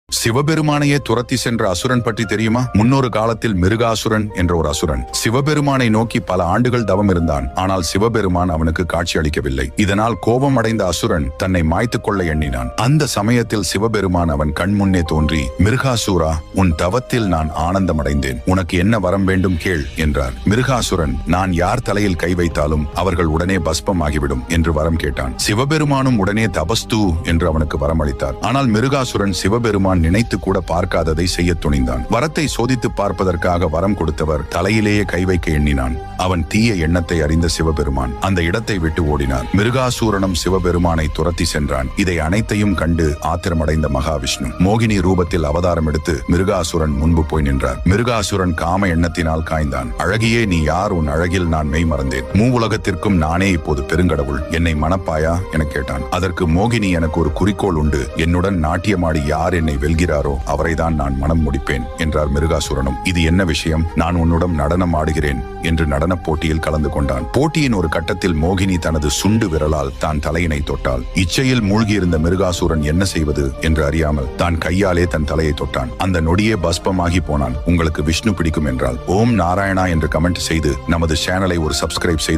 சிவபெருமானையே துரத்தி சென்ற அசுரன் பற்றி தெரியுமா? முன்னொரு காலத்தில் மிருகாசுரன் என்ற ஒரு அசுரன் சிவபெருமானை நோக்கி பல ஆண்டுகள் தவம் இருந்தான். ஆனால் சிவபெருமான் அவனுக்கு காட்சி அளிக்கவில்லை. இதனால் கோபம் அடைந்த அசுரன் தன்னை மாய்த்துக் கொள்ள எண்ணினான். அந்த சமயத்தில் சிவபெருமான் அவன் கண்முன்னே தோன்றி, மிருகாசுரா, உன் தவத்தில் நான் ஆனந்தமடைந்தேன். உனக்கு என்ன வரம் வேண்டும் கேள் என்றார். மிருகாசுரன், நான் யார் தலையில் கை வைத்தாலும் அவர்கள் உடனே பஸ்பம் ஆகிவிடும் என்று வரம் கேட்டான். சிவபெருமானும் உடனே தபஸ்து என்று அவனுக்கு வரம் அளித்தார். ஆனால் மிருகாசுரன் சிவபெருமான் நினைத்து கூட பார்க்காததை செய்ய துணிந்தான். வரத்தை சோதித்து பார்ப்பதற்காக வரம் கொடுத்தவர் தலையிலேயே கை வைக்க எண்ணினான். அவன் தீய எண்ணத்தை அறிந்த சிவபெருமான் அந்த இடத்தை விட்டு ஓடினார். மிருகாசூரனும் சிவபெருமானை துரத்தி சென்றான். இதை அனைத்தையும் கண்டு ஆத்திரமடைந்த மகாவிஷ்ணு மோகினி ரூபத்தில் அவதாரம் எடுத்து மிருகாசுரன் முன்பு போய் நின்றார். மிருகாசுரன் காம எண்ணத்தினால் காய்ந்தான். அழகியே, நீ யார்? உன் அழகில் நான் மெய் மறந்தேன். மூவுலகத்திற்கும் நானே இப்போது பெருங்கடவுள். என்னை மணப்பாயா என கேட்டான். அதற்கு மோகினி, எனக்கு ஒரு குறிக்கோள் உண்டு. என்னுடன் நாட்டியமாடி யார் என்னை வெல்கிறாரோ அவரைதான் நான் மனம் முடிப்பேன் என்றார். மிருகாசுரனும், இது என்ன விஷயம்? நான் உன்னுடன் நடனம் ஆடுகிறேன் என்று நடன போட்டியில் கலந்து கொண்டான். போட்டியின் ஒரு கட்டத்தில் மோகினி தனது சுண்டு விரலால் தான் தலையினை தொட்டாள். இச்சையில் மூழ்கியிருந்த மிருகாசுரன் என்ன செய்வது என்று அறியாமல் தான் கையாலே தன் தலையை தொட்டான். அந்த நொடியே பஸ்பமாகி போனான். உங்களுக்கு விஷ்ணு பிடிக்கும் என்றால் ஓம் நாராயணா என்று கமெண்ட் செய்து நமது சேனலை ஒரு சப்ஸ்கிரைப் செய்து